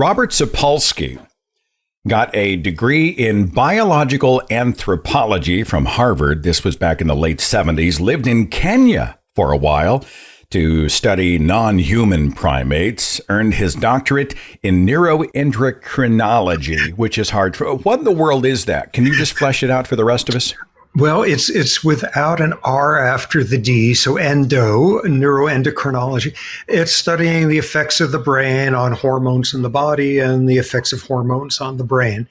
Robert Sapolsky got a degree in biological anthropology from Harvard. This was back in the late 70s, lived in Kenya for a while to study non-human primates, earned his doctorate in neuroendocrinology, which is hard for. What in the world is that? Can you just flesh it out for the rest of us? Well, it's without an R after the D, so neuroendocrinology. It's studying the effects of the brain on hormones in the body and the effects of hormones on the brain.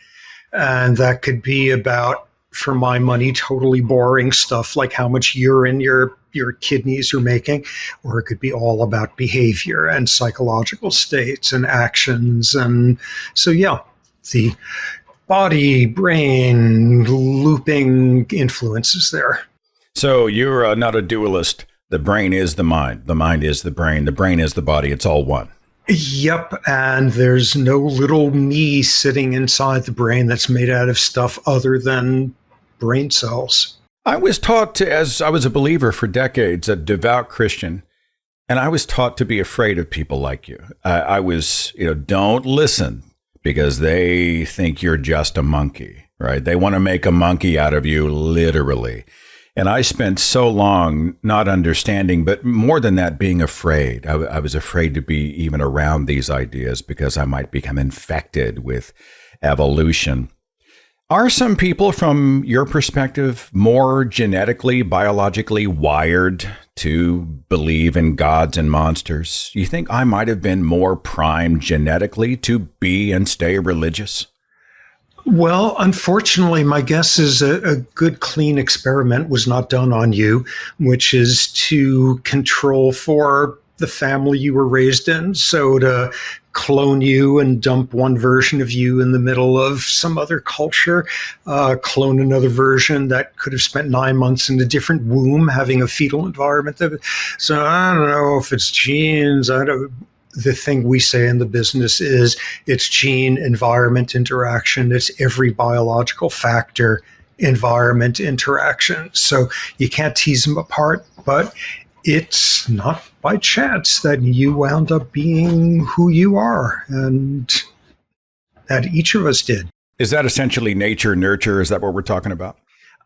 And that could be about, for my money, totally boring stuff like how much urine your kidneys are making, or it could be all about behavior and psychological states and actions. And so, yeah, the body, brain, looping influences there. So you're not a dualist. The brain is the mind is the brain is the body. It's all one. Yep, and there's no little me sitting inside the brain that's made out of stuff other than brain cells. I was taught as I was a believer for decades, a devout Christian, and I was taught to be afraid of people like you. I was, don't listen, because they think you're just a monkey, right? They want to make a monkey out of you, literally. And I spent so long not understanding, but more than that, being afraid. I was afraid to be even around these ideas because I might become infected with evolution. Are some people, from your perspective, more genetically, biologically wired to believe in gods and monsters? You think I might have been more primed genetically to be and stay religious? Well, unfortunately, my guess is a good, clean experiment was not done on you, which is to control for the family you were raised in. So to clone you and dump one version of you in the middle of some other culture, clone another version that could have spent 9 months in a different womb having a fetal environment. So I don't know if it's genes. The thing we say in the business is it's gene environment interaction. It's every biological factor environment interaction. So you can't tease them apart, but it's not by chance that you wound up being who you are, and that each of us did. Is that essentially nature, nurture? Is that what we're talking about?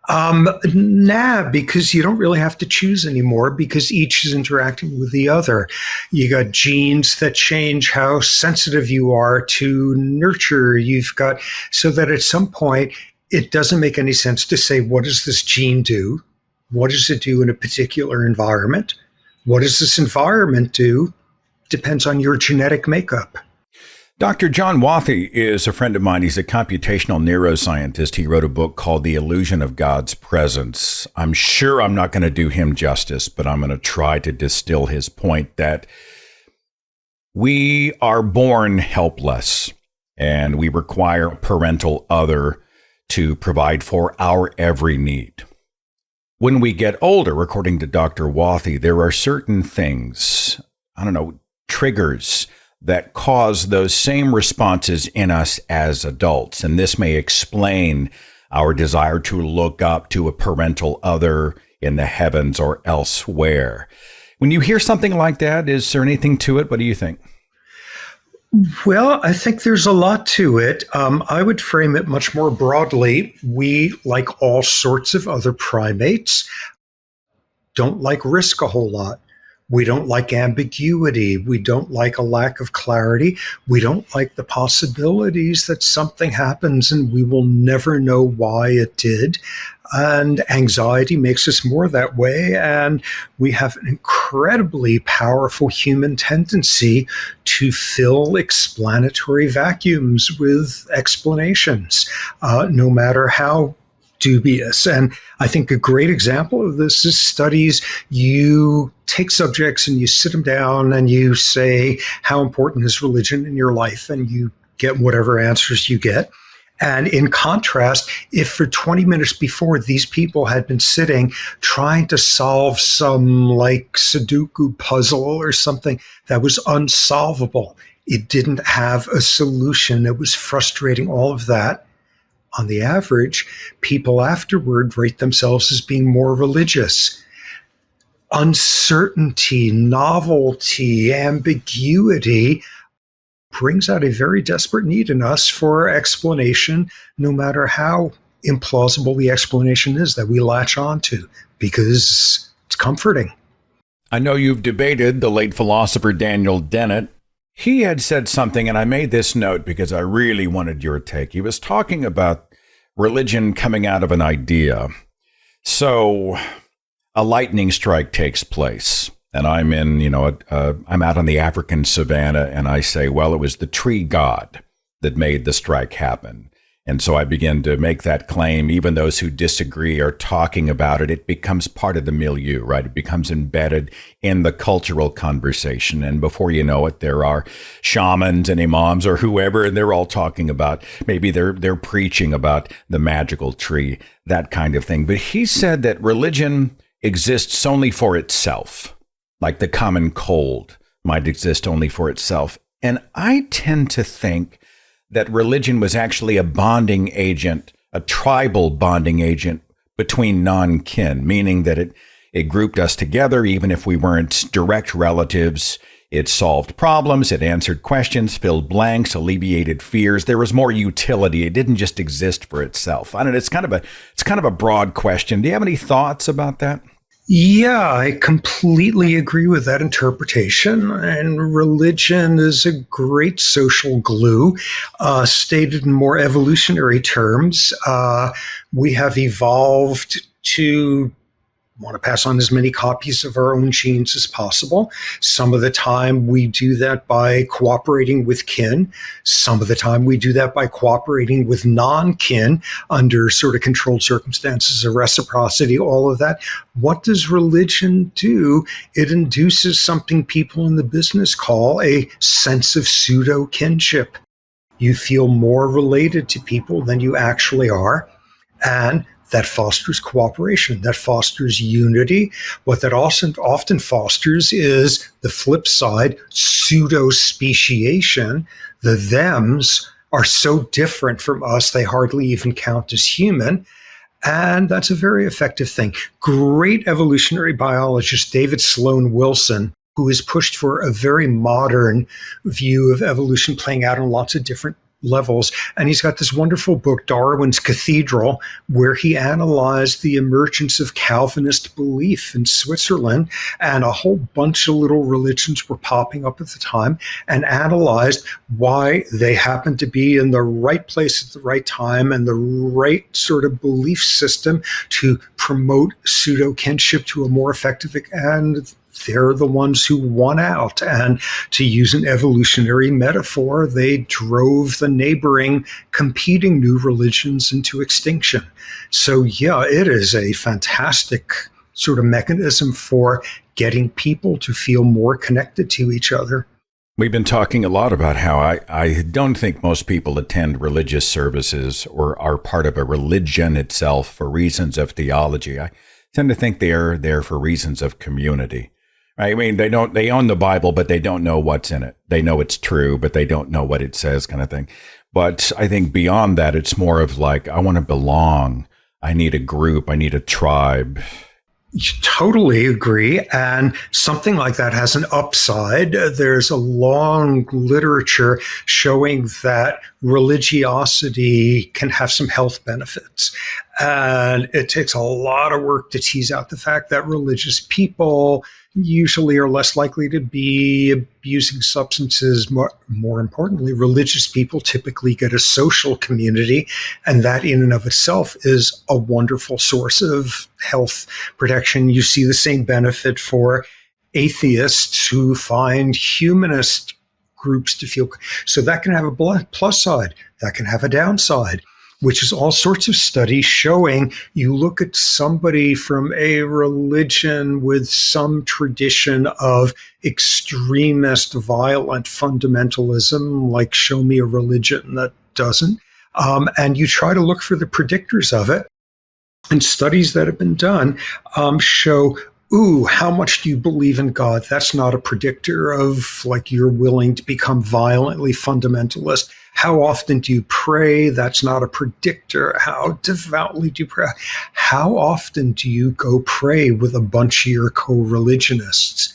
Nah, because you don't really have to choose anymore because each is interacting with the other. You got genes that change how sensitive you are to nurture. You've got, so that at some point, it doesn't make any sense to say, what does this gene do? What does it do in a particular environment? What does this environment do? Depends on your genetic makeup. Dr. John Wathy is a friend of mine. He's a computational neuroscientist. He wrote a book called The Illusion of God's Presence. I'm sure I'm not going to do him justice, but I'm going to try to distill his point that we are born helpless and we require a parental other to provide for our every need. When we get older, according to Dr. Wathy, there are certain things, triggers that cause those same responses in us as adults. And this may explain our desire to look up to a parental other in the heavens or elsewhere. When you hear something like that, is there anything to it? What do you think? Well, I think there's a lot to it. I would frame it much more broadly. We, like all sorts of other primates, don't like risk a whole lot. We don't like ambiguity. We don't like a lack of clarity. We don't like the possibilities that something happens and we will never know why it did. And anxiety makes us more that way. And we have an incredibly powerful human tendency to fill explanatory vacuums with explanations, no matter how dubious. And I think a great example of this is studies. You take subjects and you sit them down and you say, how important is religion in your life? And you get whatever answers you get. And in contrast, if for 20 minutes before these people had been sitting trying to solve some like Sudoku puzzle or something that was unsolvable, it didn't have a solution. It was frustrating, all of that. On the average, people afterward rate themselves as being more religious. Uncertainty, novelty, ambiguity brings out a very desperate need in us for explanation, no matter how implausible the explanation is that we latch onto, because it's comforting. I know you've debated the late philosopher Daniel Dennett. He had said something, and I made this note because I really wanted your take. He was talking about religion coming out of an idea. So a lightning strike takes place, and I'm I'm out on the African savannah, and I say, well, it was the tree god that made the strike happen. And so I begin to make that claim. Even those who disagree are talking about it. It becomes part of the milieu, right? It becomes embedded in the cultural conversation. And before you know it, there are shamans and imams or whoever, and they're all talking about, maybe they're preaching about the magical tree, that kind of thing. But he said that religion exists only for itself, like the common cold might exist only for itself. And I tend to think that religion was actually a bonding agent, a tribal bonding agent between non-kin, meaning that it grouped us together even if we weren't direct relatives. It solved problems, it answered questions, filled blanks, alleviated fears. There was more utility. It didn't just exist for itself. I don't know, it's kind of a broad question. Do you have any thoughts about that? Yeah, I completely agree with that interpretation. And religion is a great social glue. Stated in more evolutionary terms, we have evolved to want to pass on as many copies of our own genes as possible. Some of the time we do that by cooperating with kin. Some of the time we do that by cooperating with non-kin under sort of controlled circumstances of reciprocity, all of that. What does religion do? It induces something people in the business call a sense of pseudo-kinship. You feel more related to people than you actually are, and that fosters cooperation, that fosters unity. What that also often fosters is the flip side, pseudo-speciation. The thems are so different from us, they hardly even count as human. And that's a very effective thing. Great evolutionary biologist David Sloan Wilson, who has pushed for a very modern view of evolution playing out on lots of different levels. And he's got this wonderful book, Darwin's Cathedral, where he analyzed the emergence of Calvinist belief in Switzerland, and a whole bunch of little religions were popping up at the time, and analyzed why they happened to be in the right place at the right time and the right sort of belief system to promote pseudo-kinship to a more effective, and they're the ones who won out. And to use an evolutionary metaphor, they drove the neighboring competing new religions into extinction. So yeah, it is a fantastic sort of mechanism for getting people to feel more connected to each other. We've been talking a lot about how I don't think most people attend religious services or are part of a religion itself for reasons of theology. I tend to think they are there for reasons of community. I mean, they own the Bible, but they don't know what's in it. They know it's true, but they don't know what it says, kind of thing. But I think beyond that, it's more of like, I want to belong. I need a group. I need a tribe. Totally agree. And something like that has an upside. There's a long literature showing that religiosity can have some health benefits. And it takes a lot of work to tease out the fact that religious people usually are less likely to be abusing substances. More importantly, religious people typically get a social community, and that in and of itself is a wonderful source of health protection. You see the same benefit for atheists who find humanist groups to feel. So that can have a plus side, that can have a downside, which is all sorts of studies showing. You look at somebody from a religion with some tradition of extremist, violent fundamentalism, like show me a religion that doesn't, and you try to look for the predictors of it. And studies that have been done show, ooh, how much do you believe in God? That's not a predictor of like you're willing to become violently fundamentalist. How often do you pray? That's not a predictor. How devoutly do you pray? How often do you go pray with a bunch of your co-religionists?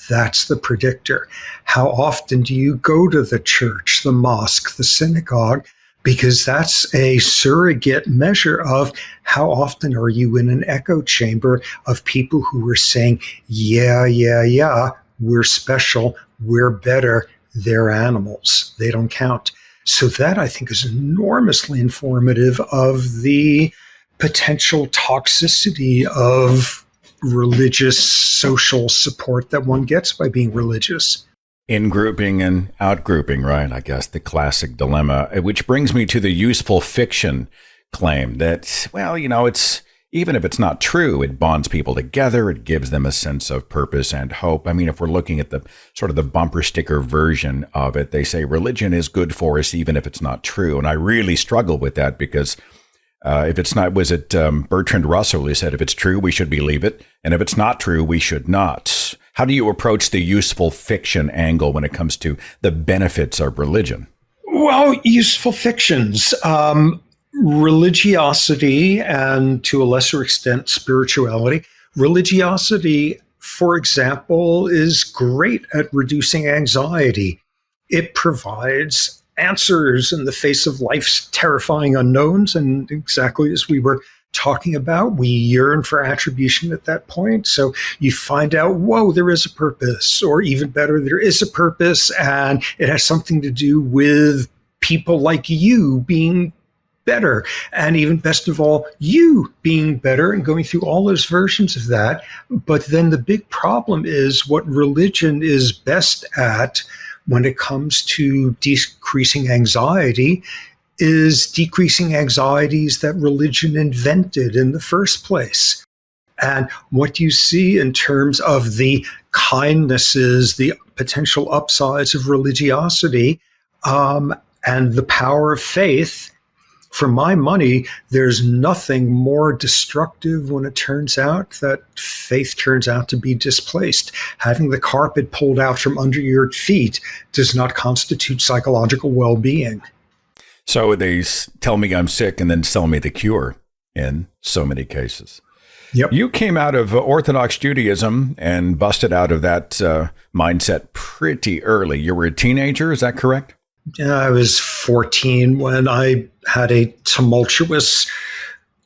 That's the predictor. How often do you go to the church, the mosque, the synagogue? Because that's a surrogate measure of how often are you in an echo chamber of people who are saying, yeah, we're special, we're better, they're animals, they don't count. So that, I think, is enormously informative of the potential toxicity of religious social support that one gets by being religious. In grouping and out grouping, right? I guess the classic dilemma, which brings me to the useful fiction claim that, well, it's even if it's not true, it bonds people together. It gives them a sense of purpose and hope. I mean, if we're looking at the sort of the bumper sticker version of it, they say religion is good for us, even if it's not true. And I really struggle with that because if it's not, was it Bertrand Russell who said, if it's true, we should believe it. And if it's not true, we should not. How do you approach the useful fiction angle when it comes to the benefits of religion? Well, useful fictions, religiosity, and to a lesser extent, spirituality. Religiosity, for example, is great at reducing anxiety. It provides answers in the face of life's terrifying unknowns. And exactly as we were talking about, we yearn for attribution at that point. So you find out, whoa, there is a purpose, or even better, there is a purpose, and it has something to do with people like you being better, and even best of all, you being better, and going through all those versions of that. But then the big problem is what religion is best at when it comes to decreasing anxiety is decreasing anxieties that religion invented in the first place. And what you see in terms of the kindnesses, the potential upsides of religiosity, and the power of faith, for my money, there's nothing more destructive when it turns out that faith turns out to be displaced. Having the carpet pulled out from under your feet does not constitute psychological well-being. So they tell me I'm sick and then sell me the cure in so many cases. Yep. You came out of Orthodox Judaism and busted out of that mindset pretty early. You were a teenager, is that correct? I was 14 when I had a tumultuous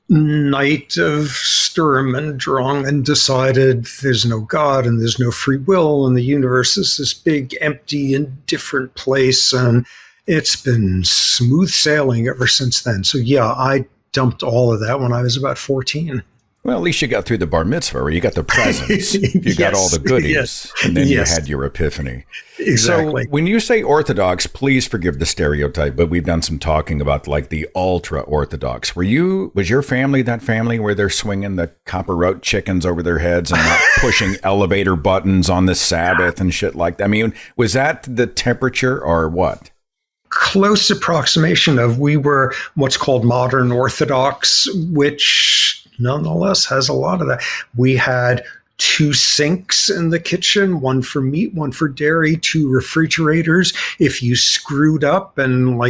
night of Sturm and Drang and decided there's no God and there's no free will and the universe is this big, empty, indifferent place. And it's been smooth sailing ever since then. So yeah, I dumped all of that when I was about 14. Well, at least you got through the bar mitzvah, or you got the presents. You got all the goodies, yes, and then yes. You had your epiphany. Exactly. So when you say Orthodox, please forgive the stereotype, but we've done some talking about like the ultra-Orthodox. Was your family that family where they're swinging the copper roast chickens over their heads and not pushing elevator buttons on the Sabbath and shit like that? I mean, was that the temperature or what? Close approximation of, we were what's called modern Orthodox, which nonetheless has a lot of that. We had 2 sinks in the kitchen, one for meat, one for dairy, 2 refrigerators. If you screwed up and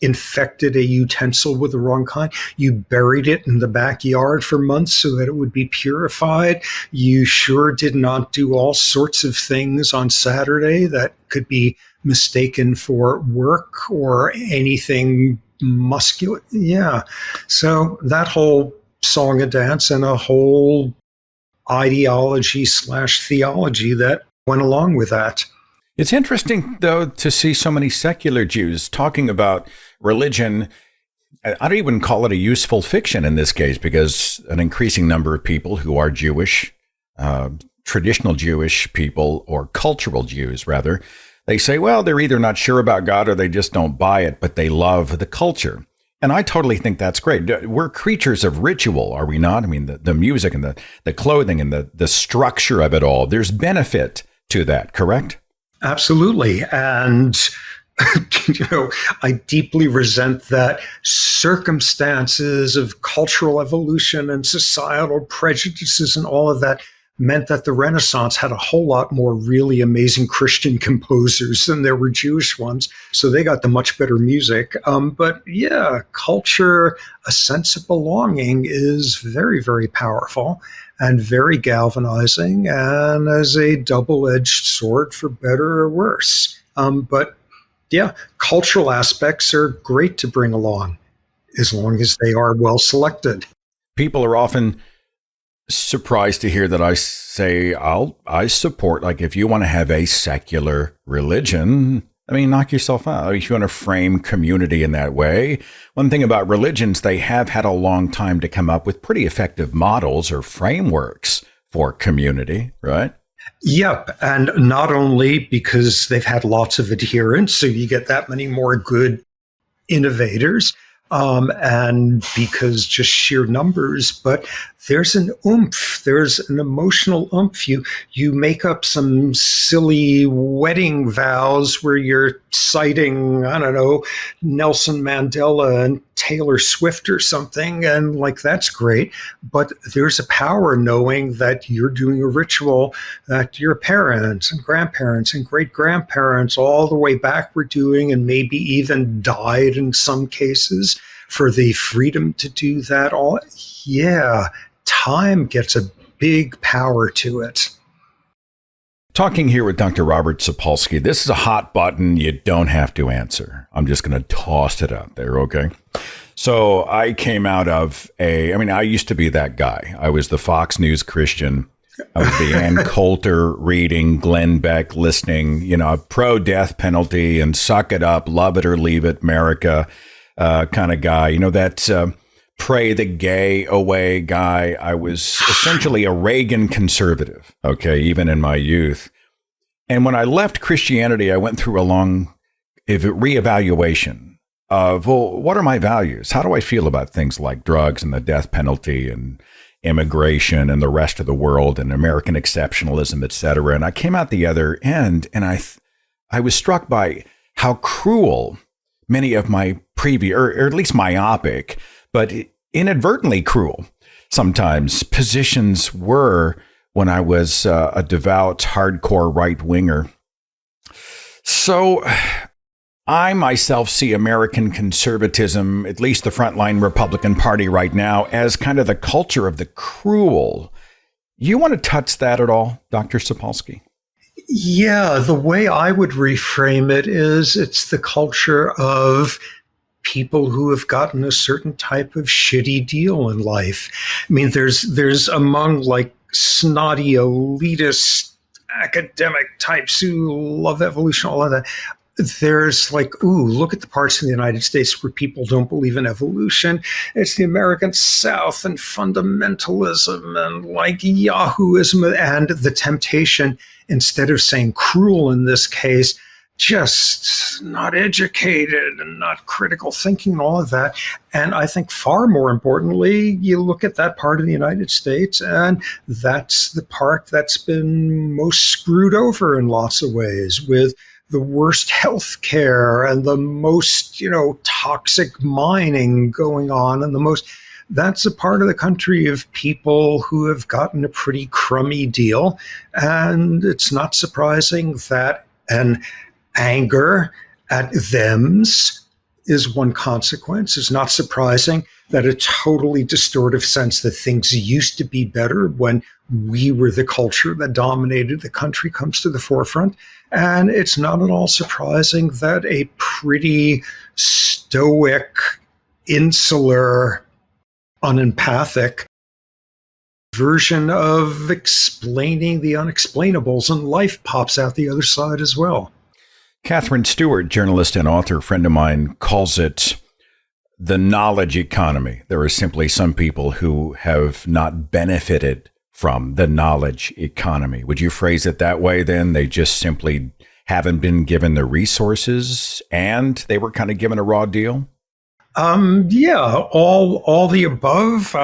infected a utensil with the wrong kind, you buried it in the backyard for months so that it would be purified. You sure did not do all sorts of things on Saturday that could be mistaken for work or anything muscular. Yeah. So that whole song and dance and a whole ideology/theology that went along with that. It's interesting, though, to see so many secular Jews talking about religion. I don't even call it a useful fiction in this case, because an increasing number of people who are Jewish, traditional Jewish people, or cultural Jews, rather, they say, well, they're either not sure about God or they just don't buy it, but they love the culture. And I totally think that's great. We're creatures of ritual, are we not? I mean, the music and the clothing and the structure of it all, there's benefit to that, correct? Absolutely. And, I deeply resent that circumstances of cultural evolution and societal prejudices and all of that meant that the Renaissance had a whole lot more really amazing Christian composers than there were Jewish ones. So they got the much better music. But yeah, culture, a sense of belonging is very, very powerful and very galvanizing and as a double-edged sword for better or worse. But yeah, cultural aspects are great to bring along as long as they are well selected. People are often surprised to hear that I say I support, like, if you want to have a secular religion, I mean, knock yourself out. If you want to frame community in that way, one thing about religions, they have had a long time to come up with pretty effective models or frameworks for community, right? Yep. And not only because they've had lots of adherents, so you get that many more good innovators, and because just sheer numbers, but there's an oomph, there's an emotional oomph. You make up some silly wedding vows where you're citing, I don't know, Nelson Mandela and Taylor Swift or something, and like that's great. But there's a power knowing that you're doing a ritual that your parents and grandparents and great grandparents all the way back were doing, and maybe even died in some cases for the freedom to do that. All, yeah, time gets a big power to it. Talking here with Dr. Robert Sapolsky. This is a hot button you don't have to answer. I'm just going to toss it out there, okay? So I came out of I used to be that guy. I was the Fox News Christian. I was the Ann Coulter reading, Glenn Beck listening, pro-death penalty and suck it up, love it or leave it, America kind of guy. That pray the gay away guy. I was essentially a Reagan conservative, okay, even in my youth. And when I left Christianity, I went through a long reevaluation of, well, what are my values? How do I feel about things like drugs and the death penalty and immigration and the rest of the world and American exceptionalism, et cetera? And I came out the other end, and I was struck by how cruel many of my previous, or at least myopic, but inadvertently cruel sometimes positions were when I was a devout, hardcore right-winger. So I myself see American conservatism, at least the frontline Republican Party right now, as kind of the culture of the cruel. You want to touch that at all, Dr. Sapolsky? Yeah, the way I would reframe it is it's the culture of people who have gotten a certain type of shitty deal in life. I mean, there's among like snotty elitist academic types who love evolution, all of that. There's like, ooh, look at the parts of the United States where people don't believe in evolution. It's the American South and fundamentalism and like Yahooism and the temptation, instead of saying cruel in this case, just not educated and not critical thinking and all of that. And I think far more importantly, you look at that part of the United States, and that's the part that's been most screwed over in lots of ways, with the worst health care and the most, toxic mining going on, and that's a part of the country of people who have gotten a pretty crummy deal. And it's not surprising that an anger at thems is one consequence. It's not surprising that a totally distortive sense that things used to be better when we were the culture that dominated the country comes to the forefront. And it's not at all surprising that a pretty stoic, insular, unempathic version of explaining the unexplainables in life pops out the other side as well. Catherine Stewart, journalist and author, friend of mine, calls it the knowledge economy. There are simply some people who have not benefited from the knowledge economy. Would you phrase it that way then? They just simply haven't been given the resources and they were kind of given a raw deal? Yeah, all the above.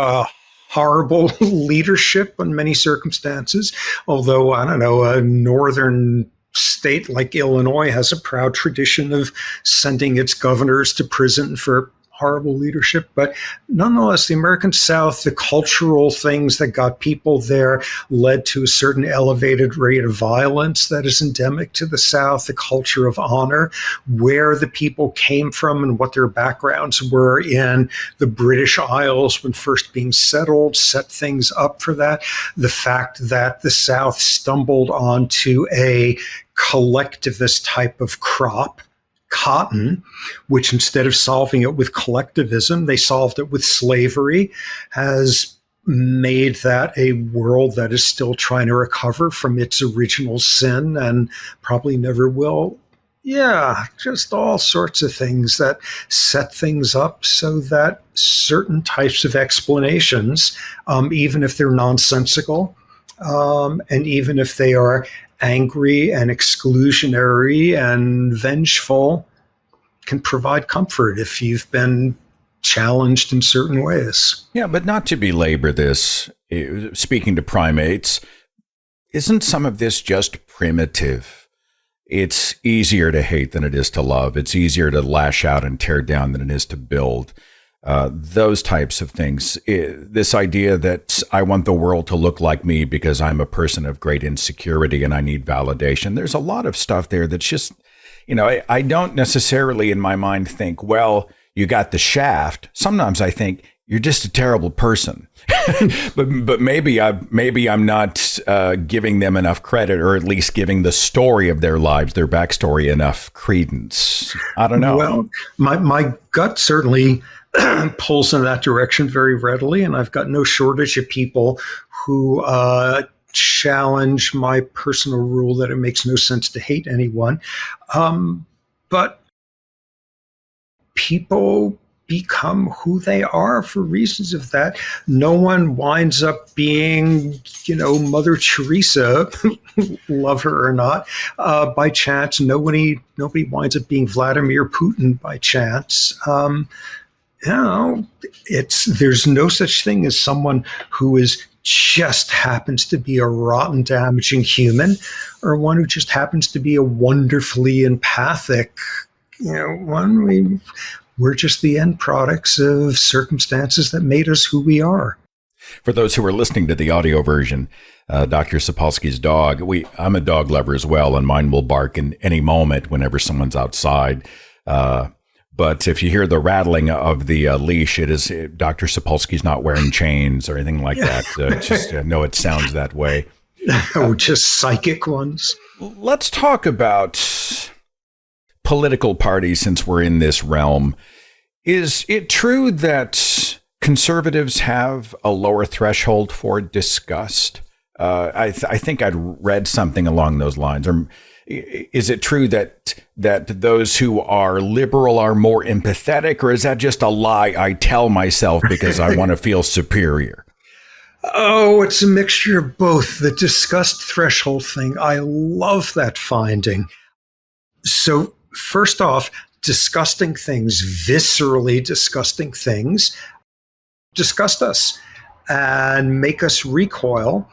Horrible leadership in many circumstances. Although, I don't know, a northern state like Illinois has a proud tradition of sending its governors to prison for horrible leadership. But nonetheless, the American South, the cultural things that got people there led to a certain elevated rate of violence that is endemic to the South, the culture of honor, where the people came from and what their backgrounds were in the British Isles when first being settled, set things up for that. The fact that the South stumbled onto a collectivist type of crop, cotton, which instead of solving it with collectivism, they solved it with slavery, has made that a world that is still trying to recover from its original sin and probably never will. Yeah, just all sorts of things that set things up so that certain types of explanations, even if they're nonsensical, and even if they are angry and exclusionary and vengeful, can provide comfort if you've been challenged in certain ways. Yeah, but not to belabor this, speaking to primates, isn't some of this just primitive? It's easier to hate than it is to love. It's easier to lash out and tear down than it is to build. Those types of things. This idea that I want the world to look like me because I'm a person of great insecurity and I need validation. There's a lot of stuff there that's just, I don't necessarily in my mind think, well, you got the shaft. Sometimes I think you're just a terrible person, but maybe I'm not giving them enough credit, or at least giving the story of their lives, their backstory, enough credence. I don't know. Well, my gut certainly pulls in that direction very readily, and I've got no shortage of people who challenge my personal rule that it makes no sense to hate anyone. But people become who they are for reasons of that. No one winds up being, Mother Teresa, love her or not, by chance. Nobody winds up being Vladimir Putin by chance. There's no such thing as someone who just happens to be a rotten, damaging human, or one who just happens to be a wonderfully empathic, one. We're just the end products of circumstances that made us who we are. For those who are listening to the audio version, Dr. Sapolsky's dog, I'm a dog lover as well, and mine will bark in any moment whenever someone's outside. But if you hear the rattling of the leash, it is Dr. Sapolsky's not wearing chains or anything like that. Just know it sounds that way. Just psychic ones. Let's talk about political parties, since we're in this realm. Is it true that conservatives have a lower threshold for disgust? I think I'd read something along those lines. Or is it true that those who are liberal are more empathetic, or is that just a lie I tell myself because I want to feel superior? Oh, it's a mixture of both. The disgust threshold thing, I love that finding. So first off, disgusting things, viscerally disgusting things, disgust us and make us recoil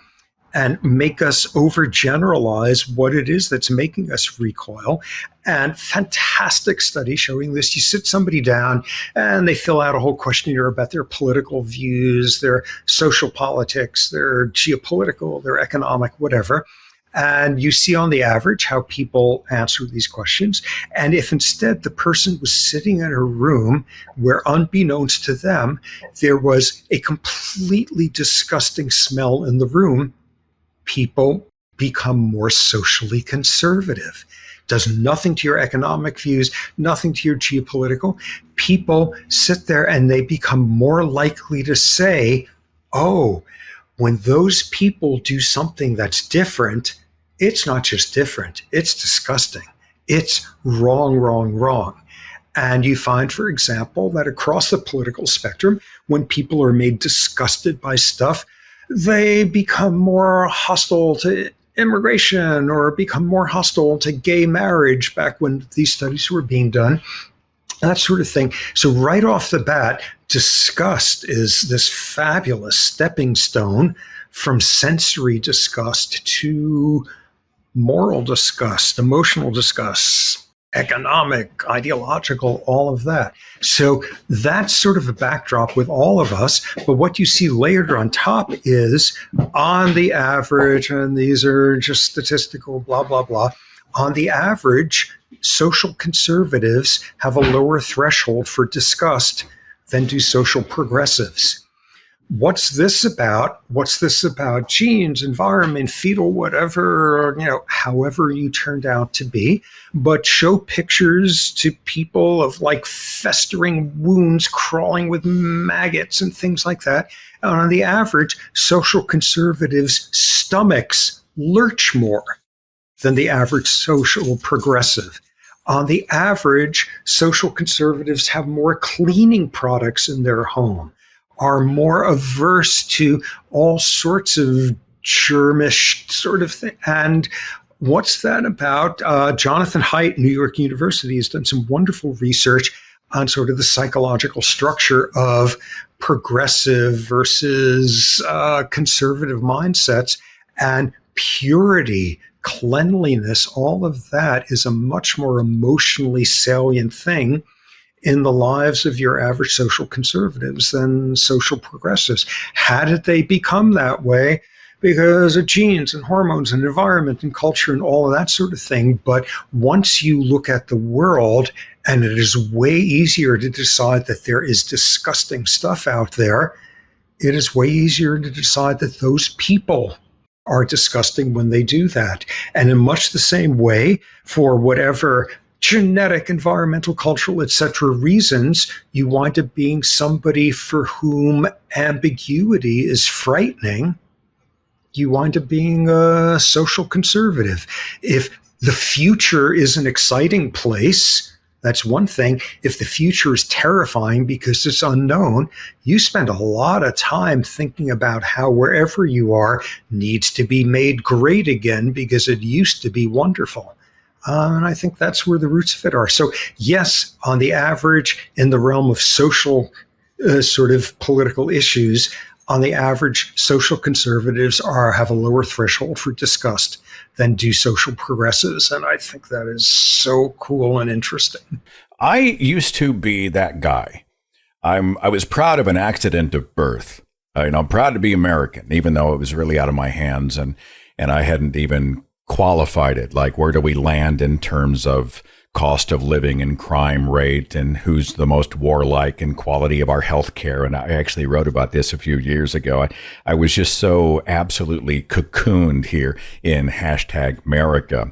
and make us overgeneralize what it is that's making us recoil. And fantastic study showing this. You sit somebody down and they fill out a whole questionnaire about their political views, their social politics, their geopolitical, their economic, whatever. And you see on the average how people answer these questions. And if instead the person was sitting in a room where, unbeknownst to them, there was a completely disgusting smell in the room, people become more socially conservative. Does nothing to your economic views, nothing to your geopolitical. People sit there and they become more likely to say, oh, when those people do something that's different, it's not just different, it's disgusting. It's wrong, wrong, wrong. And you find, for example, that across the political spectrum, when people are made disgusted by stuff, they become more hostile to immigration or become more hostile to gay marriage back when these studies were being done, that sort of thing. So right off the bat, disgust is this fabulous stepping stone from sensory disgust to moral disgust, emotional disgust. economic, ideological, all of that. So that's sort of a backdrop with all of us. But what you see layered on top is, on the average, and these are just statistical, blah, blah, blah, on the average, social conservatives have a lower threshold for disgust than do social progressives. What's this about? What's this about? Genes, environment, fetal, whatever, however you turned out to be. But show pictures to people of like festering wounds crawling with maggots and things like that. And on the average, social conservatives' stomachs lurch more than the average social progressive. On the average, social conservatives have more cleaning products in their home, are more averse to all sorts of germish sort of thing. And what's that about? Jonathan Haidt, New York University, has done some wonderful research on sort of the psychological structure of progressive versus conservative mindsets, and purity, cleanliness, all of that is a much more emotionally salient thing in the lives of your average social conservatives than social progressives. How did they become that way? Because of genes and hormones and environment and culture and all of that sort of thing. But once you look at the world, and it is way easier to decide that there is disgusting stuff out there, it is way easier to decide that those people are disgusting when they do that. And in much the same way, for whatever genetic, environmental, cultural, etc. reasons, you wind up being somebody for whom ambiguity is frightening. You wind up being a social conservative. If the future is an exciting place, that's one thing. If the future is terrifying because it's unknown, you spend a lot of time thinking about how wherever you are needs to be made great again because it used to be wonderful. And I think that's where the roots of it are. So yes, on the average, in the realm of social sort of political issues, on the average, social conservatives have a lower threshold for disgust than do social progressives. And I think that is so cool and interesting. I used to be that guy. I was proud of an accident of birth. I'm proud to be American, even though it was really out of my hands, and I hadn't even qualified it. Like, where do we land in terms of cost of living and crime rate, and who's the most warlike, and quality of our health care? And I actually wrote about this a few years ago. I was just so absolutely cocooned here in #America.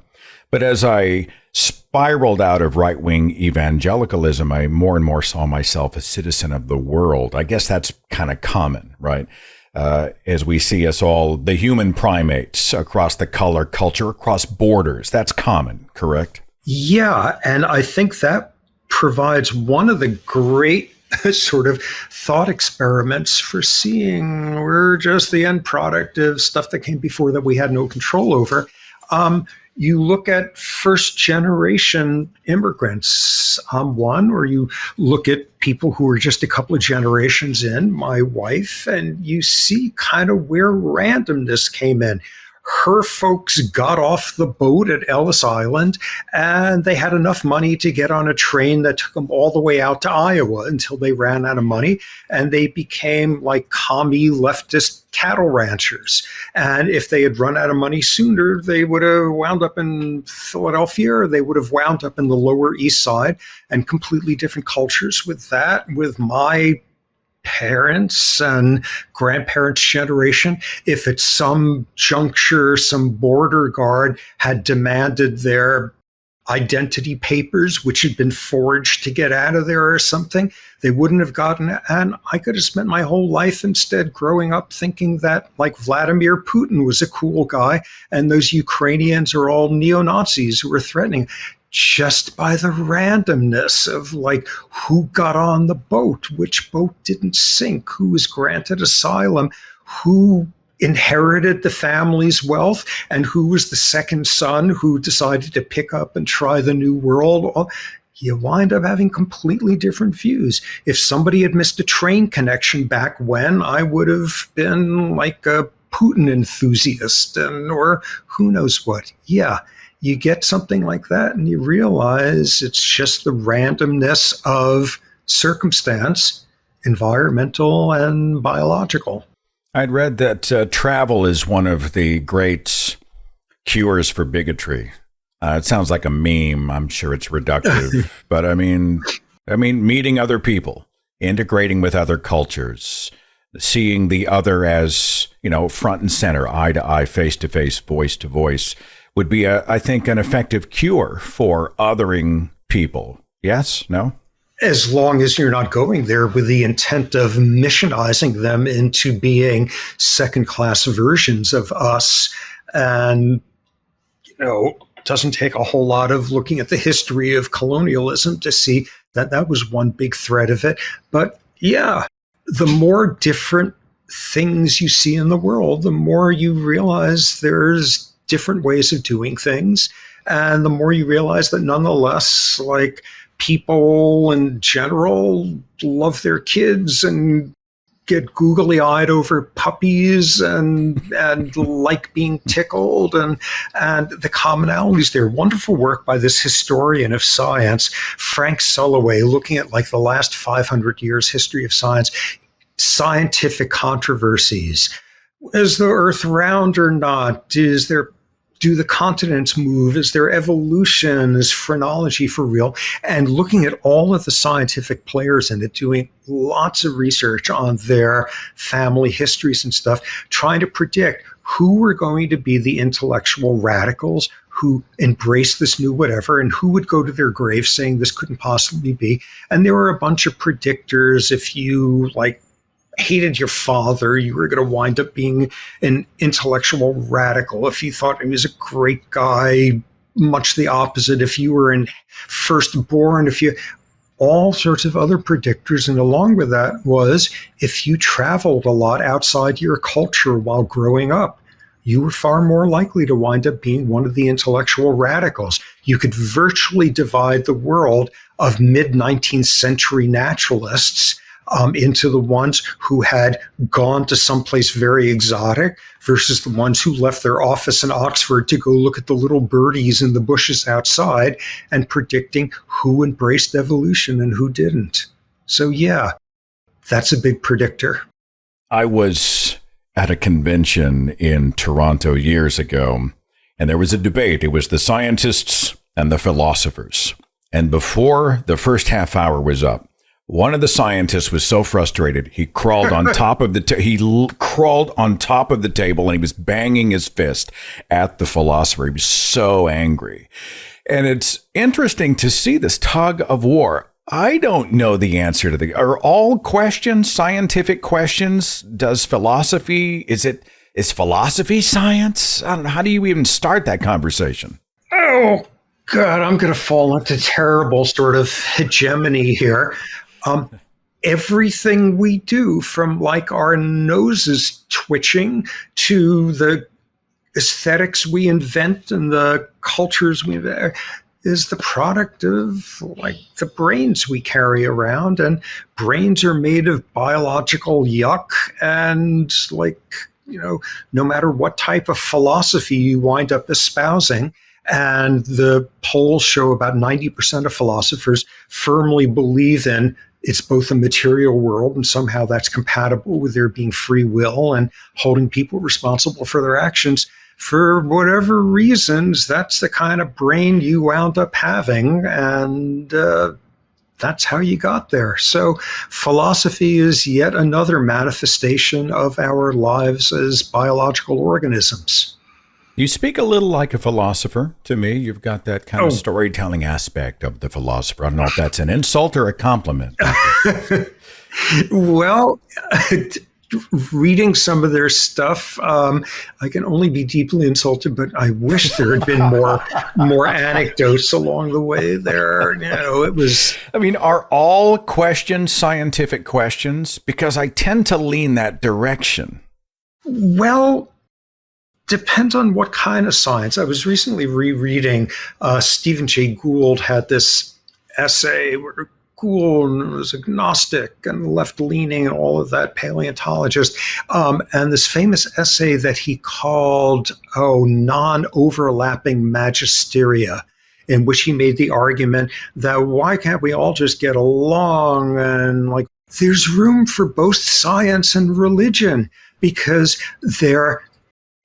But as I spiraled out of right-wing evangelicalism, I more and more saw myself a citizen of the world. I guess that's kind of common, right? As we see us all, the human primates across the color, culture, across borders. That's common, correct? Yeah, and I think that provides one of the great sort of thought experiments for seeing we're just the end product of stuff that came before that we had no control over. You look at first generation immigrants, one, or you look at people who are just a couple of generations in, my wife, and you see kind of where randomness came in. Her folks got off the boat at Ellis Island, and they had enough money to get on a train that took them all the way out to Iowa until they ran out of money, and they became like commie leftist cattle ranchers. And if they had run out of money sooner, they would have wound up in Philadelphia, or they would have wound up in the Lower East Side, and completely different cultures with that. With my parents and grandparents' generation, if at some juncture some border guard had demanded their identity papers, which had been forged to get out of there or something, they wouldn't have gotten it. And I could have spent my whole life instead growing up thinking that like Vladimir Putin was a cool guy and those Ukrainians are all neo-Nazis who were threatening, just by the randomness of like who got on the boat, which boat didn't sink, who was granted asylum, who inherited the family's wealth, and who was the second son who decided to pick up and try the new world. You wind up having completely different views. If somebody had missed a train connection back when, I would have been like a Putin enthusiast or who knows what. Yeah. you get something like that and you realize it's just the randomness of circumstance, environmental and biological. I'd read that travel is one of the great cures for bigotry. It sounds like a meme. I'm sure it's reductive, but meeting other people, integrating with other cultures, seeing the other as, front and center, eye to eye, face to face, voice to voice, would be, I think, an effective cure for othering people. Yes? No? As long as you're not going there with the intent of missionizing them into being second-class versions of us. And, it doesn't take a whole lot of looking at the history of colonialism to see that that was one big thread of it. But yeah, the more different things you see in the world, the more you realize there's different ways of doing things. And the more you realize that nonetheless, people in general love their kids and get googly-eyed over puppies and like being tickled and the commonalities there. Wonderful work by this historian of science, Frank Sulloway, looking at the last 500 years history of science, scientific controversies. Is the Earth round or not? Do the continents move? Is there evolution? Is phrenology for real? And looking at all of the scientific players in it, doing lots of research on their family histories and stuff, trying to predict who were going to be the intellectual radicals who embraced this new whatever and who would go to their grave saying this couldn't possibly be. And there were a bunch of predictors. If you hated your father, you were going to wind up being an intellectual radical. If you thought he was a great guy, much the opposite. If you were in firstborn, all sorts of other predictors. And along with that was, if you traveled a lot outside your culture while growing up, you were far more likely to wind up being one of the intellectual radicals. You could virtually divide the world of mid-19th century naturalists into the ones who had gone to someplace very exotic versus the ones who left their office in Oxford to go look at the little birdies in the bushes outside, and predicting who embraced evolution and who didn't. So yeah, that's a big predictor. I was at a convention in Toronto years ago, and there was a debate. It was the scientists and the philosophers. And before the first half hour was up, one of the scientists was so frustrated, he crawled on top of the crawled on top of the table, and he was banging his fist at the philosopher. He was so angry. And it's interesting to see this tug of war. I don't know the answer to are all questions scientific questions? Is philosophy science? I don't know. How do you even start that conversation? Oh, God, I'm going to fall into terrible sort of hegemony here. Everything we do, from our noses twitching to the aesthetics we invent and the cultures we invent, is the product of the brains we carry around. And brains are made of biological yuck. And no matter what type of philosophy you wind up espousing, and the polls show about 90% of philosophers firmly believe in it's both a material world and somehow that's compatible with there being free will and holding people responsible for their actions. For whatever reasons, that's the kind of brain you wound up having, and that's how you got there. So philosophy is yet another manifestation of our lives as biological organisms. You speak a little like a philosopher to me. You've got that kind of storytelling aspect of the philosopher. I don't know if that's an insult or a compliment. Well, reading some of their stuff, I can only be deeply insulted, but I wish there had been more anecdotes along the way there. It was... are all questions scientific questions? Because I tend to lean that direction. Well, depends on what kind of science. I was recently rereading, Stephen Jay Gould had this essay where Gould was agnostic and left-leaning and all of that, paleontologist. And this famous essay that he called, non-overlapping magisteria, in which he made the argument that why can't we all just get along, and like there's room for both science and religion because they're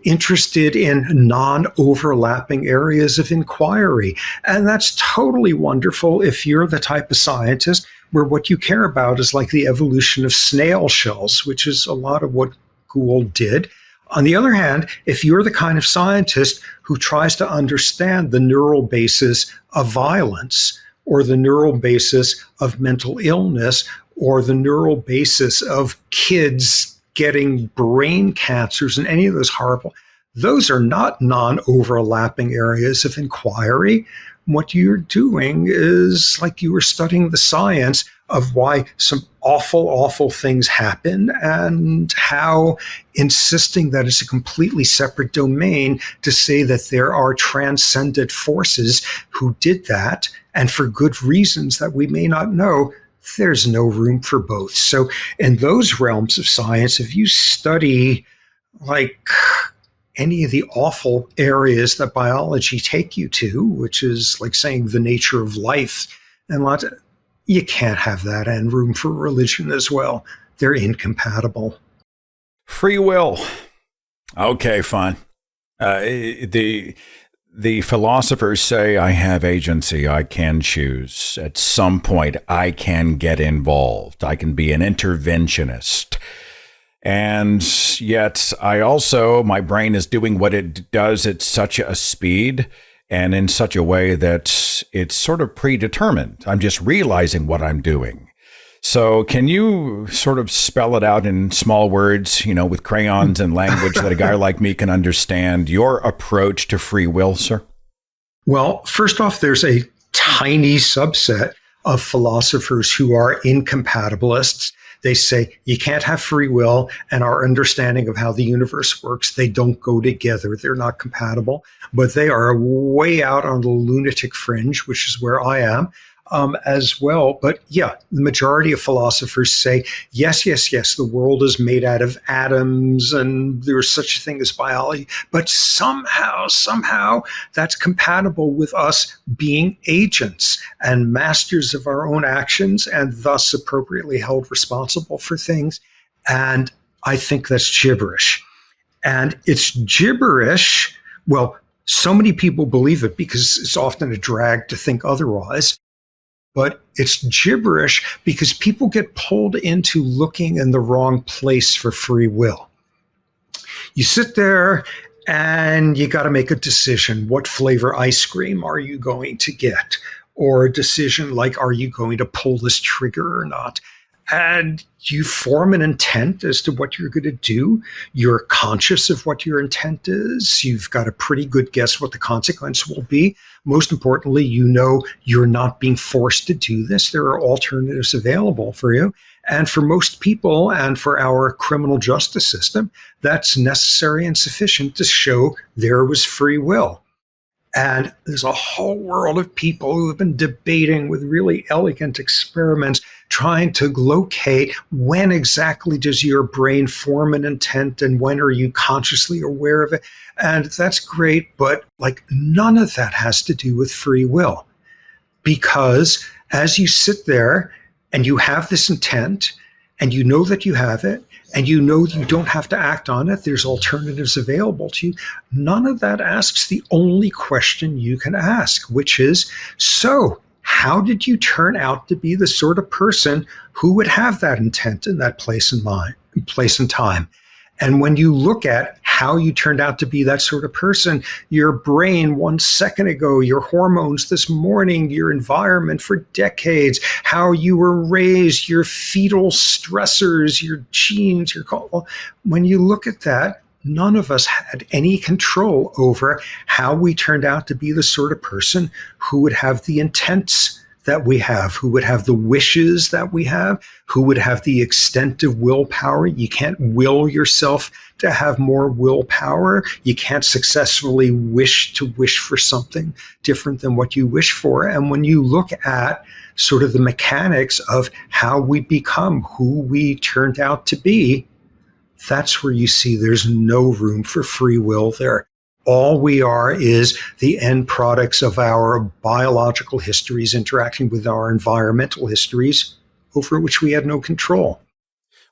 interested in non-overlapping areas of inquiry. And that's totally wonderful if you're the type of scientist where what you care about is like the evolution of snail shells, which is a lot of what Gould did. On the other hand, if you're the kind of scientist who tries to understand the neural basis of violence, or the neural basis of mental illness, or the neural basis of kids getting brain cancers and any of those horrible, those are not non-overlapping areas of inquiry. What you're doing is like you were studying the science of why some awful, awful things happen and how insisting that it's a completely separate domain to say that there are transcendent forces who did that, and for good reasons that we may not know, there's no room for both. So in those realms of science, if you study like any of the awful areas that biology take you to, which is like saying the nature of life and lots of, you can't have that and room for religion as well. They're incompatible. Free will. Okay, fine. The philosophers say I have agency, I can choose. At some point, I can get involved. I can be an interventionist. And yet, my brain is doing what it does at such a speed and in such a way that it's sort of predetermined. I'm just realizing what I'm doing. So can you sort of spell it out in small words, with crayons and language that a guy like me can understand, your approach to free will, sir? Well, first off, there's a tiny subset of philosophers who are incompatibilists. They say you can't have free will and our understanding of how the universe works. They don't go together. They're not compatible, but they are way out on the lunatic fringe, which is where I am. As well. But yeah, the majority of philosophers say, yes, the world is made out of atoms and there's such a thing as biology, but somehow that's compatible with us being agents and masters of our own actions and thus appropriately held responsible for things. And I think that's gibberish. And it's gibberish. Well, so many people believe it because it's often a drag to think otherwise. But it's gibberish because people get pulled into looking in the wrong place for free will. You sit there and you got to make a decision. What flavor ice cream are you going to get? Or a decision like, are you going to pull this trigger or not? And you form an intent as to what you're going to do. You're conscious of what your intent is. You've got a pretty good guess what the consequence will be. Most importantly, you're not being forced to do this. There are alternatives available for you. And for most people and for our criminal justice system, that's necessary and sufficient to show there was free will. And there's a whole world of people who have been debating with really elegant experiments trying to locate when exactly does your brain form an intent and when are you consciously aware of it. And that's great, but like none of that has to do with free will. Because as you sit there and you have this intent and you know that you have it, and you know you don't have to act on it, there's alternatives available to you, none of that asks the only question you can ask, which is, so how did you turn out to be the sort of person who would have that intent in that place and time? And when you look at how you turned out to be that sort of person, your brain 1 second ago, your hormones this morning, your environment for decades, how you were raised, your fetal stressors, your genes, when you look at that, none of us had any control over how we turned out to be the sort of person who would have the intents that we have, who would have the wishes that we have, who would have the extent of willpower. You can't will yourself to have more willpower. You can't successfully wish for something different than what you wish for. And when you look at sort of the mechanics of how we become who we turned out to be, that's where you see there's no room for free will there. All we are is the end products of our biological histories interacting with our environmental histories over which we had no control.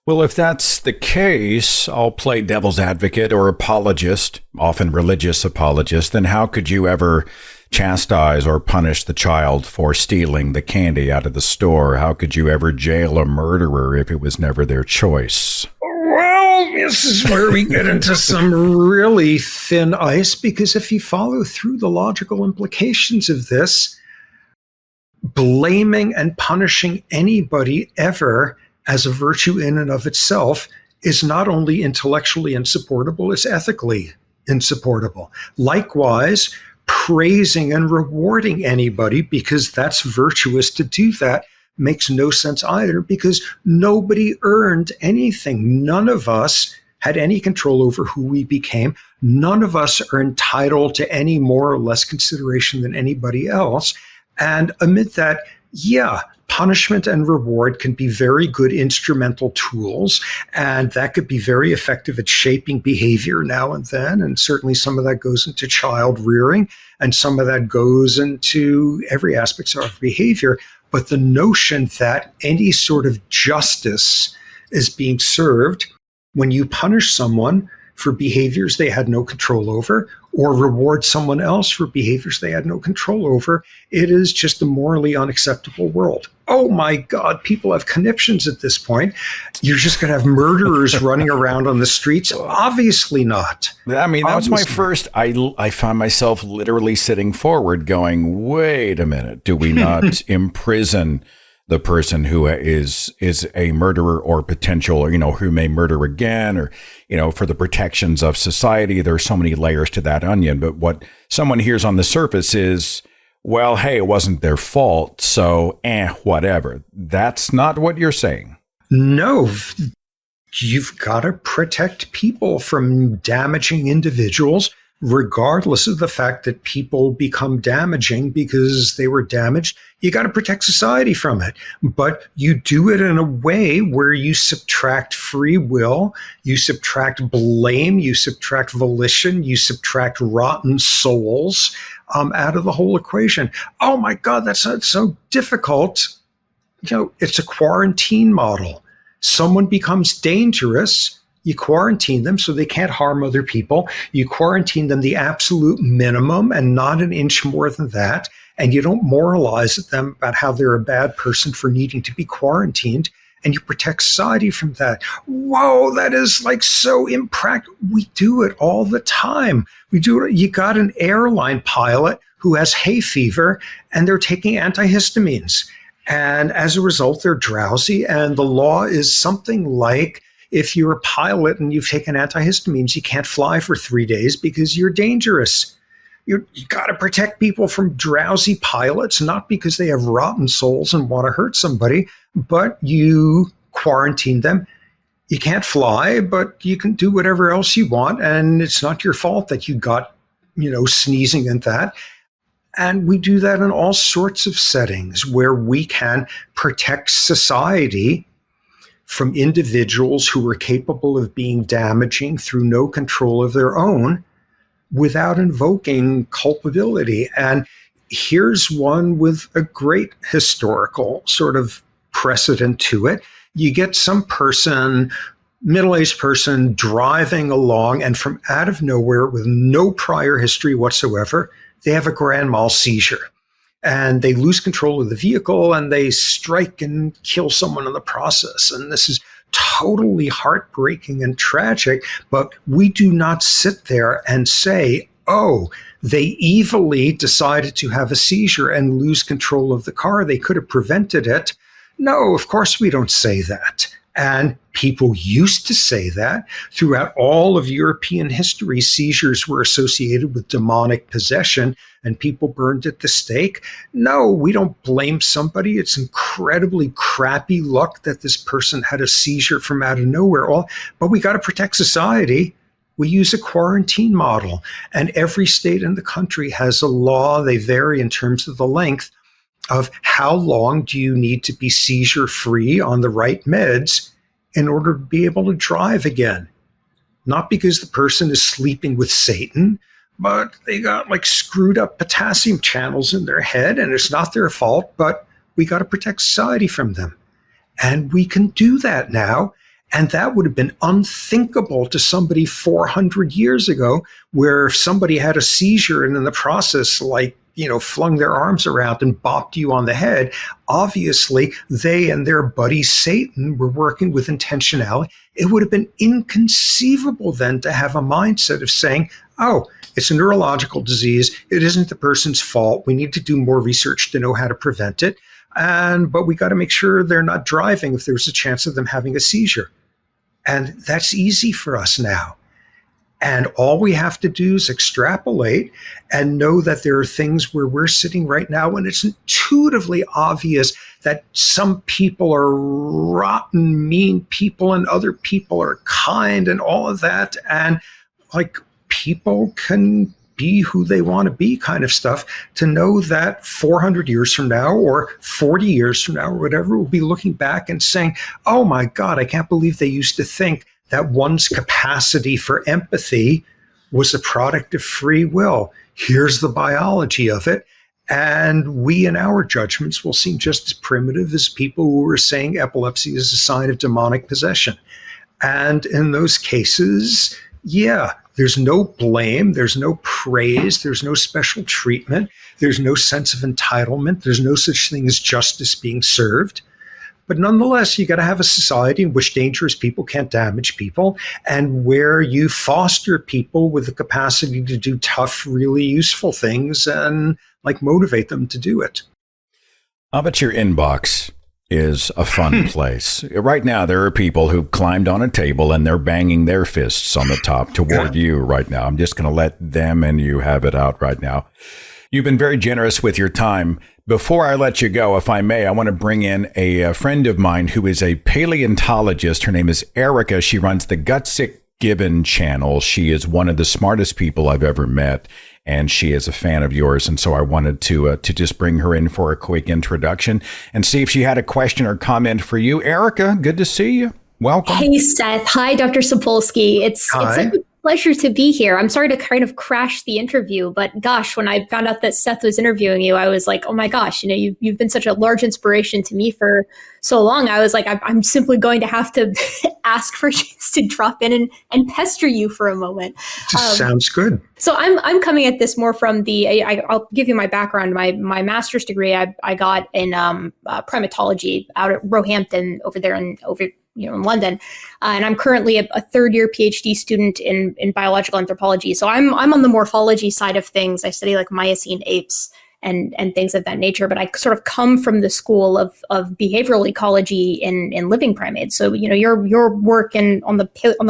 Well, if that's the case, I'll play devil's advocate or apologist, often religious apologist. Then how could you ever chastise or punish the child for stealing the candy out of the store? How could you ever jail a murderer if it was never their choice? Well, this is where we get into some really thin ice, because if you follow through the logical implications of this, blaming and punishing anybody ever as a virtue in and of itself is not only intellectually insupportable, it's ethically insupportable. Likewise, praising and rewarding anybody because that's virtuous to do that makes no sense either, because nobody earned anything. None of us had any control over who we became. None of us are entitled to any more or less consideration than anybody else. And amid that, yeah, punishment and reward can be very good instrumental tools, and that could be very effective at shaping behavior now and then. And certainly some of that goes into child rearing, and some of that goes into every aspect of our behavior. But the notion that any sort of justice is being served when you punish someone for behaviors they had no control over, or reward someone else for behaviors they had no control over, it is just a morally unacceptable world. Oh my God, people have conniptions at this point. You're just going to have murderers running around on the streets? Obviously not. I mean, that was my first. I found myself literally sitting forward going, wait a minute, do we not imprison the person who is a murderer or potential, or, who may murder again, or, for the protections of society? There are so many layers to that onion. But what someone hears on the surface is, well, hey, it wasn't their fault, so whatever. That's not what you're saying. No, you've got to protect people from damaging individuals, regardless of the fact that people become damaging because they were damaged. You got to protect society from it. But you do it in a way where you subtract free will, you subtract blame, you subtract volition, you subtract rotten souls out of the whole equation. Oh my God, that's not so difficult. It's a quarantine model. Someone becomes dangerous, you quarantine them so they can't harm other people. You quarantine them the absolute minimum and not an inch more than that. And you don't moralize at them about how they're a bad person for needing to be quarantined. And you protect society from that. Whoa, that is like so impractical. We do it all the time. We do it. You got an airline pilot who has hay fever and they're taking antihistamines. And as a result, they're drowsy. And the law is something like, if you're a pilot and you've taken antihistamines, you can't fly for 3 days because you're dangerous. You got to protect people from drowsy pilots, not because they have rotten souls and want to hurt somebody, but you quarantine them. You can't fly, but you can do whatever else you want. And it's not your fault that you got, sneezing and that. And we do that in all sorts of settings where we can protect society from individuals who are capable of being damaging through no control of their own without invoking culpability. And here's one with a great historical sort of precedent to it. You get some person, middle-aged person, driving along, and from out of nowhere, with no prior history whatsoever, they have a grand mal seizure. And they lose control of the vehicle and they strike and kill someone in the process. And this is totally heartbreaking and tragic, but we do not sit there and say, oh, they evilly decided to have a seizure and lose control of the car. They could have prevented it. No, of course we don't say that. And people used to say that throughout all of European history, seizures were associated with demonic possession and people burned at the stake. No, we don't blame somebody. It's incredibly crappy luck that this person had a seizure from out of nowhere. But we got to protect society. We use a quarantine model, and every state in the country has a law. They vary in terms of the length of how long do you need to be seizure free on the right meds in order to be able to drive again. Not because the person is sleeping with Satan, but they got like screwed up potassium channels in their head and it's not their fault, but we got to protect society from them. And we can do that now. And that would have been unthinkable to somebody 400 years ago, where if somebody had a seizure and in the process, flung their arms around and bopped you on the head, obviously they and their buddy Satan were working with intentionality. It would have been inconceivable then to have a mindset of saying, oh, it's a neurological disease. It isn't the person's fault. We need to do more research to know how to prevent it. But we got to make sure they're not driving if there's a chance of them having a seizure. And that's easy for us now. And all we have to do is extrapolate and know that there are things where we're sitting right now and it's intuitively obvious that some people are rotten, mean people and other people are kind and all of that. And people can be who they want to be kind of stuff, to know that 400 years from now or 40 years from now or whatever, we'll be looking back and saying, oh my God, I can't believe they used to think that one's capacity for empathy was a product of free will. Here's the biology of it. And we in our judgments will seem just as primitive as people who were saying epilepsy is a sign of demonic possession. And in those cases, yeah, there's no blame, there's no praise, there's no special treatment, there's no sense of entitlement, there's no such thing as justice being served. But nonetheless, you got to have a society in which dangerous people can't damage people and where you foster people with the capacity to do tough, really useful things and motivate them to do it. I bet your inbox is a fun place. Right now, there are people who've climbed on a table and they're banging their fists on the top toward you right now. I'm just going to let them and you have it out right now. You've been very generous with your time. Before I let you go, if I may, I want to bring in a friend of mine who is a paleontologist. Her name is Erica. She runs the Gutsick Gibbon channel. She is one of the smartest people I've ever met, and she is a fan of yours. And so I wanted to just bring her in for a quick introduction and see if she had a question or comment for you. Erica, good to see you. Welcome. Hey, Seth. Hi, Dr. Sapolsky. It's such a pleasure to be here. I'm sorry to kind of crash the interview, but gosh, when I found out that Seth was interviewing you, I was like, oh my gosh, you've been such a large inspiration to me for so long. I was like, I'm simply going to have to ask for a chance to drop in and pester you for a moment. Sounds good. So I'm coming at this more from I'll give you my background. My master's degree I got in primatology out at Roehampton over there in London, and I'm currently a third-year PhD student in biological anthropology. So I'm on the morphology side of things. I study Miocene apes and things of that nature. But I sort of come from the school of behavioral ecology in living primates. So your work on the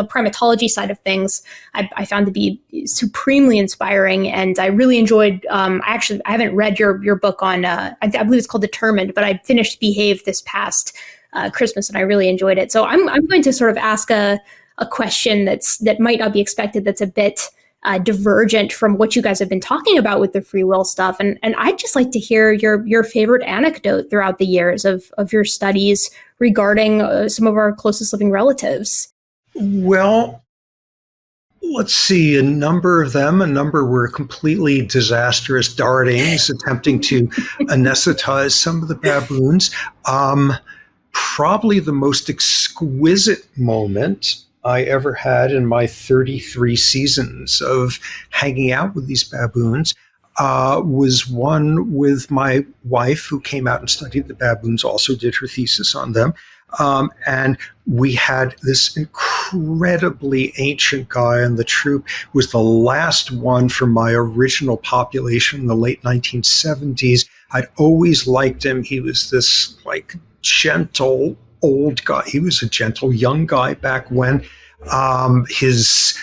primatology side of things, I found to be supremely inspiring, and I really enjoyed. I haven't read your book on I believe it's called Determined, but I finished Behave this past Christmas, and I really enjoyed it. So I'm going to sort of ask a question that might not be expected, that's a bit divergent from what you guys have been talking about with the free will stuff. And I'd just like to hear your favorite anecdote throughout the years of your studies regarding some of our closest living relatives. Well, let's see, a number of them. A number were completely disastrous dartings attempting to anesthetize some of the baboons. Probably the most exquisite moment I ever had in my 33 seasons of hanging out with these baboons was one with my wife, who came out and studied the baboons, also did her thesis on them. And we had this incredibly ancient guy in the troop, was the last one from my original population in the late 1970s. I'd always liked him. He was this gentle, old guy. He was a gentle young guy back when. As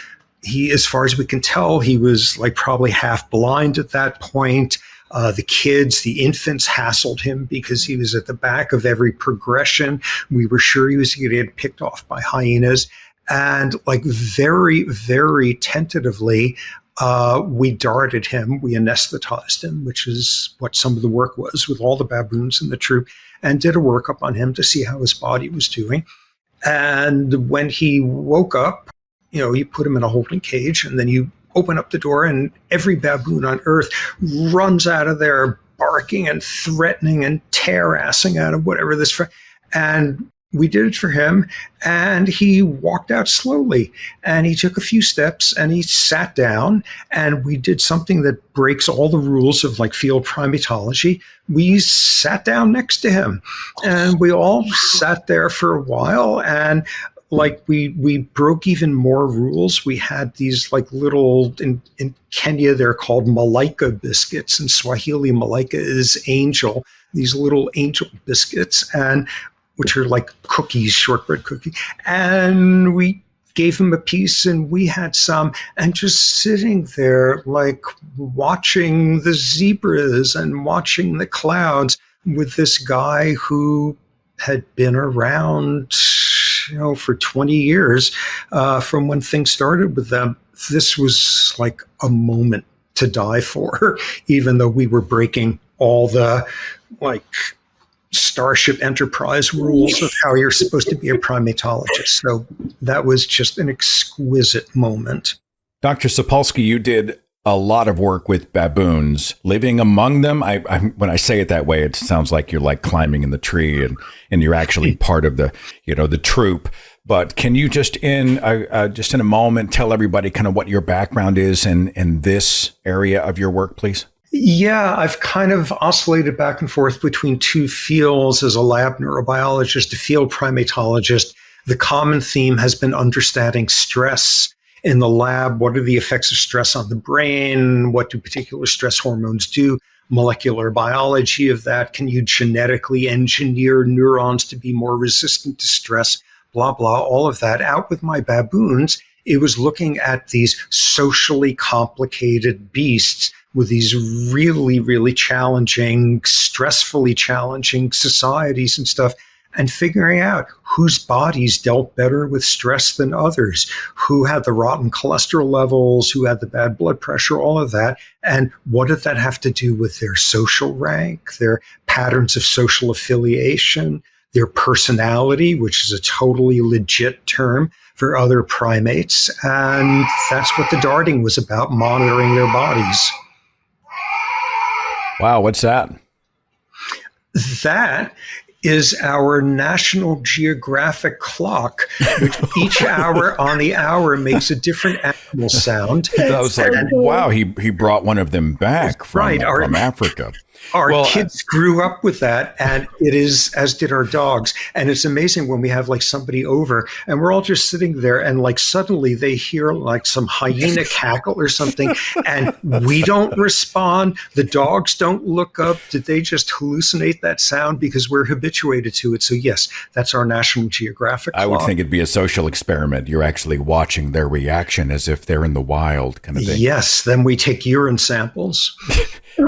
far as we can tell, he was like probably half blind at that point. The infants hassled him because he was at the back of every progression. We were sure he was going to get picked off by hyenas. And like very, very tentatively, we darted him. We anesthetized him, which is what some of the work was with all the baboons in the troop, and did a workup on him to see how his body was doing. And when he woke up, you put him in a holding cage, and then you open up the door, and every baboon on earth runs out of there barking and threatening and tear-assing out of whatever this. And we did it for him, and he walked out slowly, and he took a few steps, and he sat down, and we did something that breaks all the rules of like field primatology. We sat down next to him, and we all sat there for a while, and like we broke even more rules. We had these like little, in Kenya, they're called malaika biscuits. In Swahili, malaika is angel, these little angel biscuits, and which are like cookies, shortbread cookie. And we gave him a piece, and we had some, and just sitting there like watching the zebras and watching the clouds with this guy who had been around for 20 years from when things started with them. This was like a moment to die for, even though we were breaking all the like Starship Enterprise rules of how you're supposed to be a primatologist. So that was just an exquisite moment. Dr. Sapolsky, you did a lot of work with baboons, living among them. When I say it that way, it sounds like you're like climbing in the tree and you're actually part of the troop. But can you just in a moment tell everybody kind of what your background is in this area of your work, please? Yeah, I've kind of oscillated back and forth between two fields as a lab neurobiologist, a field primatologist. The common theme has been understanding stress in the lab. What are the effects of stress on the brain? What do particular stress hormones do? Molecular biology of that. Can you genetically engineer neurons to be more resistant to stress? Blah, blah, all of that. Out with my baboons, it was looking at these socially complicated beasts with these really, really challenging, stressfully challenging societies and stuff, and figuring out whose bodies dealt better with stress than others, who had the rotten cholesterol levels, who had the bad blood pressure, all of that. And what did that have to do with their social rank, their patterns of social affiliation, their personality, which is a totally legit term for other primates. And that's what the darting was about, monitoring their bodies. Wow, what's that? That is our National Geographic clock, which each hour on the hour makes a different animal sound. I was like, wow, he brought one of them back from Africa. Our kids grew up with that, and it is, as did our dogs. And it's amazing when we have like somebody over and we're all just sitting there, and like suddenly they hear like some hyena cackle or something, and we don't respond. The dogs don't look up. Did they just hallucinate that sound? Because we're habituated to it. So yes, that's our National Geographic clock. I would think it'd be a social experiment. You're actually watching their reaction as if they're in the wild kind of thing. Yes. Then we take urine samples.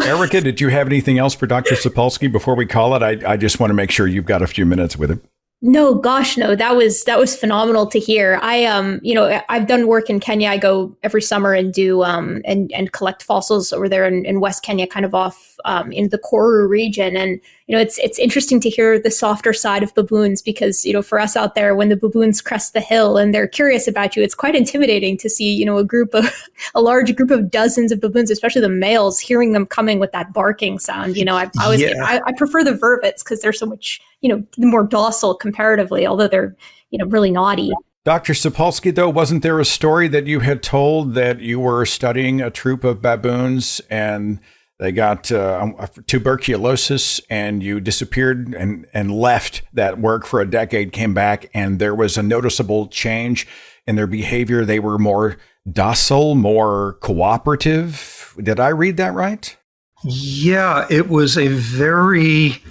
Erica, did you have anything else for Dr. Sapolsky before we call it? I just want to make sure you've got a few minutes with him. No, gosh, no, that was phenomenal to hear. I've done work in Kenya. I go every summer and do and collect fossils over there in West Kenya, kind of off in the Koru region. And it's interesting to hear the softer side of baboons, because for us out there, when the baboons crest the hill and they're curious about you, it's quite intimidating to see a large group of dozens of baboons, especially the males, hearing them coming with that barking sound. I prefer the vervets because they're so much more docile comparatively, although they're really naughty. Dr. Sapolsky, though, wasn't there a story that you had told that you were studying a troop of baboons and they got tuberculosis and you disappeared and left that work for a decade, came back, and there was a noticeable change in their behavior? They were more docile, more cooperative. Did I read that right? Yeah, it was a very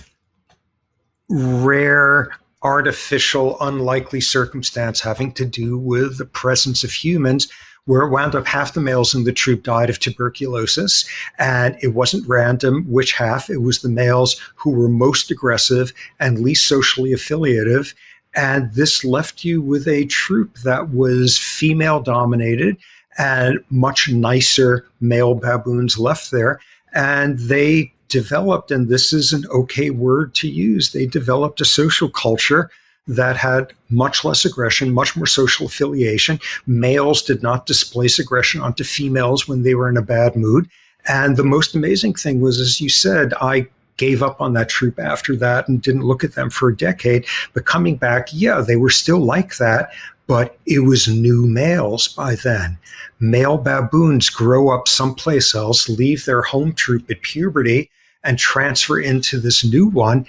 rare artificial, unlikely circumstance having to do with the presence of humans, where it wound up half the males in the troop died of tuberculosis. And it wasn't random which half. It was the males who were most aggressive and least socially affiliative. And this left you with a troop that was female dominated and much nicer male baboons left there. And they developed, and this is an okay word to use, they developed a social culture that had much less aggression, much more social affiliation. Males did not displace aggression onto females when they were in a bad mood. And the most amazing thing was, as you said, I gave up on that troop after that and didn't look at them for a decade. But coming back, yeah, they were still like that, but it was new males by then. Male baboons grow up someplace else, leave their home troop at puberty, and transfer into this new one.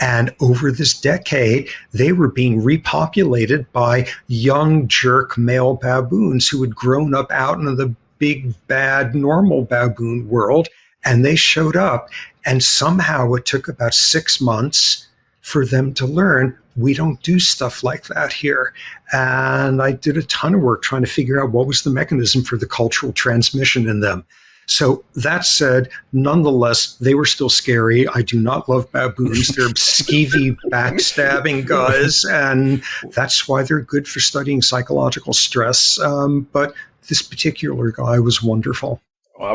And over this decade, they were being repopulated by young jerk male baboons who had grown up out in the big, bad, normal baboon world. And they showed up. And somehow it took about 6 months for them to learn, we don't do stuff like that here. And I did a ton of work trying to figure out what was the mechanism for the cultural transmission in them. So that said, nonetheless, they were still scary. I do not love baboons. They're skeevy, backstabbing guys, and that's why they're good for studying psychological stress. But this particular guy was wonderful.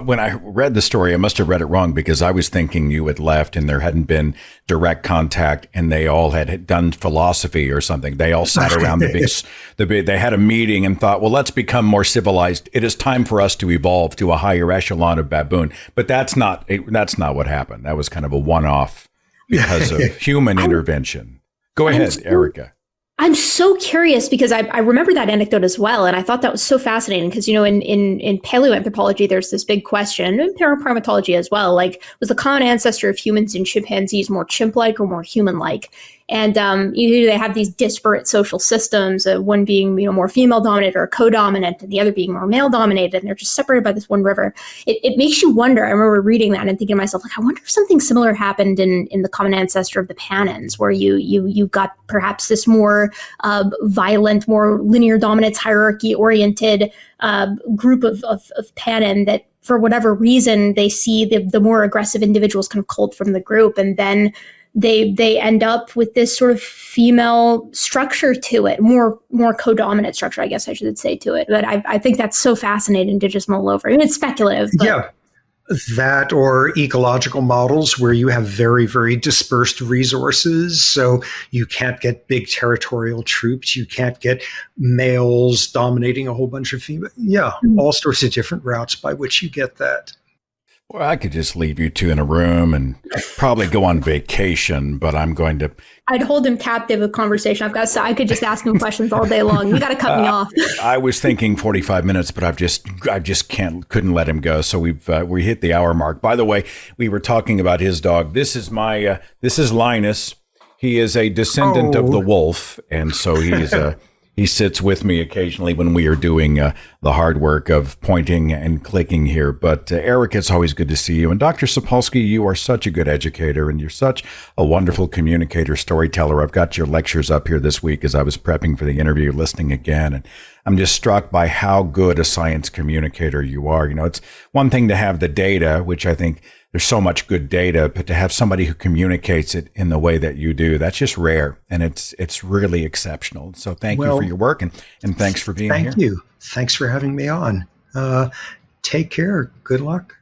When I read the story, I must have read it wrong because I was thinking you had left and there hadn't been direct contact and they all had done philosophy or something. They all sat around they had a meeting and thought, well, let's become more civilized. It is time for us to evolve to a higher echelon of baboon. But that's not what happened. That was kind of a one-off because of human intervention. Go ahead, Erica. I'm so curious because I remember that anecdote as well. And I thought that was so fascinating because, you know, in paleoanthropology, there's this big question, and primatology as well, like, was the common ancestor of humans and chimpanzees more chimp-like or more human-like? And they have these disparate social systems, one being, you know, more female-dominated or co-dominant, and the other being more male-dominated, and they're just separated by this one river. It makes you wonder. I remember reading that and thinking to myself, like, I wonder if something similar happened in the common ancestor of the Pannons, where you got perhaps this more violent, more linear dominance, hierarchy-oriented group of Pannon that, for whatever reason, they see the more aggressive individuals kind of culled from the group, and then they end up with this sort of female structure to it, more co-dominant structure, I guess I should say, to it. But I think that's so fascinating to just mull over. I mean, it's speculative. But. Yeah, that or ecological models where you have very, very dispersed resources. So you can't get big territorial troops. You can't get males dominating a whole bunch of females. Yeah, all sorts of different routes by which you get that. Well, I could just leave you two in a room and probably go on vacation, but I'm going to... I'd hold him captive with conversation. I could just ask him questions all day long. You got to cut me off. I was thinking 45 minutes, but I just couldn't let him go. So we hit the hour mark. By the way, we were talking about his dog. This is Linus. He is a descendant of the wolf. And so he sits with me occasionally when we are doing the hard work of pointing and clicking here. But Eric, it's always good to see you. And Dr. Sapolsky, you are such a good educator and you're such a wonderful communicator, storyteller. I've got your lectures up here this week as I was prepping for the interview, listening again. And I'm just struck by how good a science communicator you are. You know, it's one thing to have the data, which I think there's so much good data, but to have somebody who communicates it in the way that you do, that's just rare. And it's really exceptional. So thank you for your work and thanks for being here. Thank you. Thanks for having me on. Take care. Good luck.